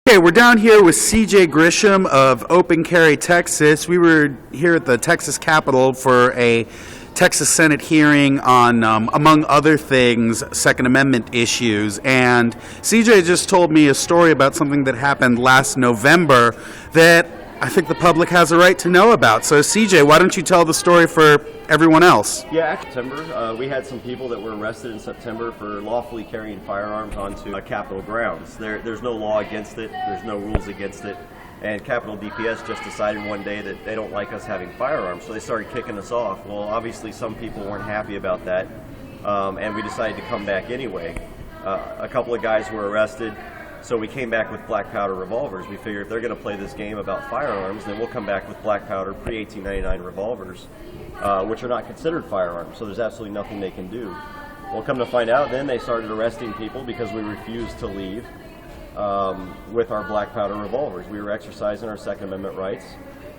Okay, we're down here with CJ Grisham of Open Carry, Texas. We were here at the Texas Capitol for a Texas Senate hearing on, among other things, Second Amendment issues. And CJ just told me a story about something that happened last November that I think the public has a right to know about. So CJ, why don't you tell the story for everyone else? Yeah, September, we had some people that were arrested in September for lawfully carrying firearms onto Capitol grounds. There's no law against it, there's no rules against it, and Capitol DPS just decided one day that they don't like us having firearms, so they started kicking us off. Well, obviously some people weren't happy about that, and we decided to come back anyway. A couple of guys were arrested, so we came back with black powder revolvers. We figured if they're going to play this game about firearms, then we'll come back with black powder pre-1899 revolvers, which are not considered firearms, so there's absolutely nothing they can do. Well, come to find out, then they started arresting people because we refused to leave with our black powder revolvers. We were exercising our Second Amendment rights,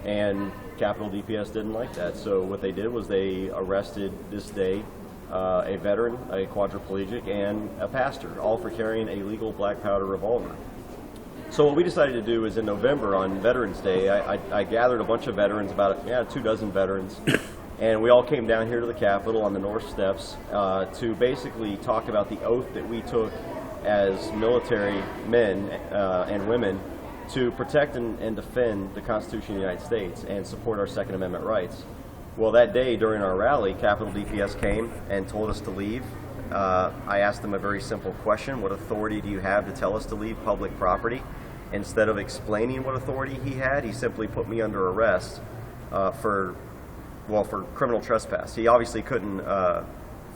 and Capitol DPS didn't like that. So what they did was they arrested this day a veteran, a quadriplegic, and a pastor, all for carrying a legal black powder revolver. So what we decided to do is in November on Veterans Day, I gathered a bunch of veterans, about 24 veterans, and we all came down here to the Capitol on the North Steps to basically talk about the oath that we took as military men and women to protect and defend the Constitution of the United States and support our Second Amendment rights. Well, that day during our rally, Capitol DPS came and told us to leave. I asked them a very simple question: what authority do you have to tell us to leave public property? Instead of explaining what authority he had, he simply put me under arrest for criminal trespass. He obviously couldn't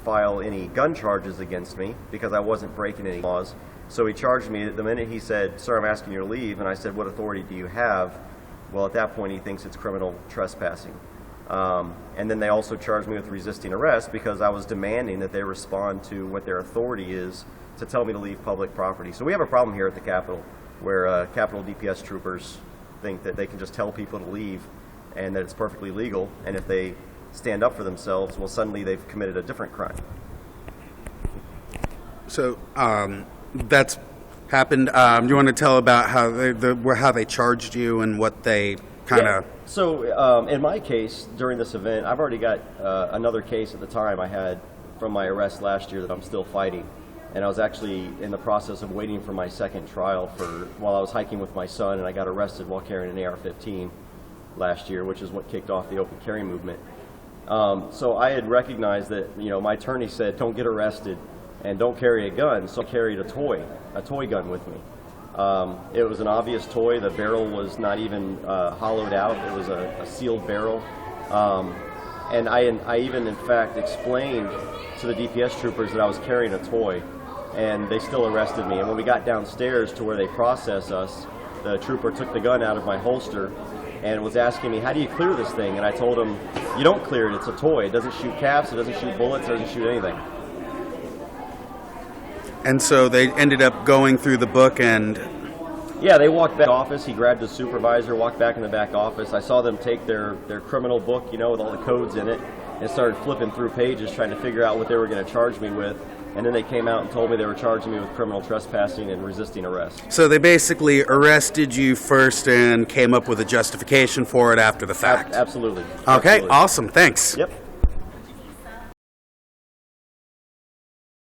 file any gun charges against me because I wasn't breaking any laws. So he charged me. The minute he said, "Sir, I'm asking you to leave," and I said, "What authority do you have?" Well, at that point, he thinks it's criminal trespassing. And then they also charged me with resisting arrest because I was demanding that they respond to what their authority is to tell me to leave public property. So we have a problem here at the Capitol where Capitol DPS troopers think that they can just tell people to leave and that it's perfectly legal, and if they stand up for themselves, well, suddenly they've committed a different crime. So that's happened. You want to tell about how they charged you and what they kind of... Yeah. So in my case, during this event, I've already got another case at the time I had from my arrest last year that I'm still fighting. And I was actually in the process of waiting for my second trial while I was hiking with my son, and I got arrested while carrying an AR-15 last year, which is what kicked off the open carry movement. So I had recognized that, my attorney said, don't get arrested and don't carry a gun, so I carried a toy gun with me. It was an obvious toy. The barrel was not even hollowed out. It was a sealed barrel. And I even, in fact, explained to the DPS troopers that I was carrying a toy, and they still arrested me. And when we got downstairs to where they process us, the trooper took the gun out of my holster and was asking me, "How do you clear this thing?" And I told him, "You don't clear it. It's a toy. It doesn't shoot caps. It doesn't shoot bullets. It doesn't shoot anything." And so they ended up going through the book and... Yeah, they walked back office. He grabbed his supervisor, walked back in the back office. I saw them take their criminal book, with all the codes in it, and started flipping through pages trying to figure out what they were going to charge me with. And then they came out and told me they were charging me with criminal trespassing and resisting arrest. So they basically arrested you first and came up with a justification for it after the fact? Absolutely. Okay, Absolutely. awesome. Thanks. Yep.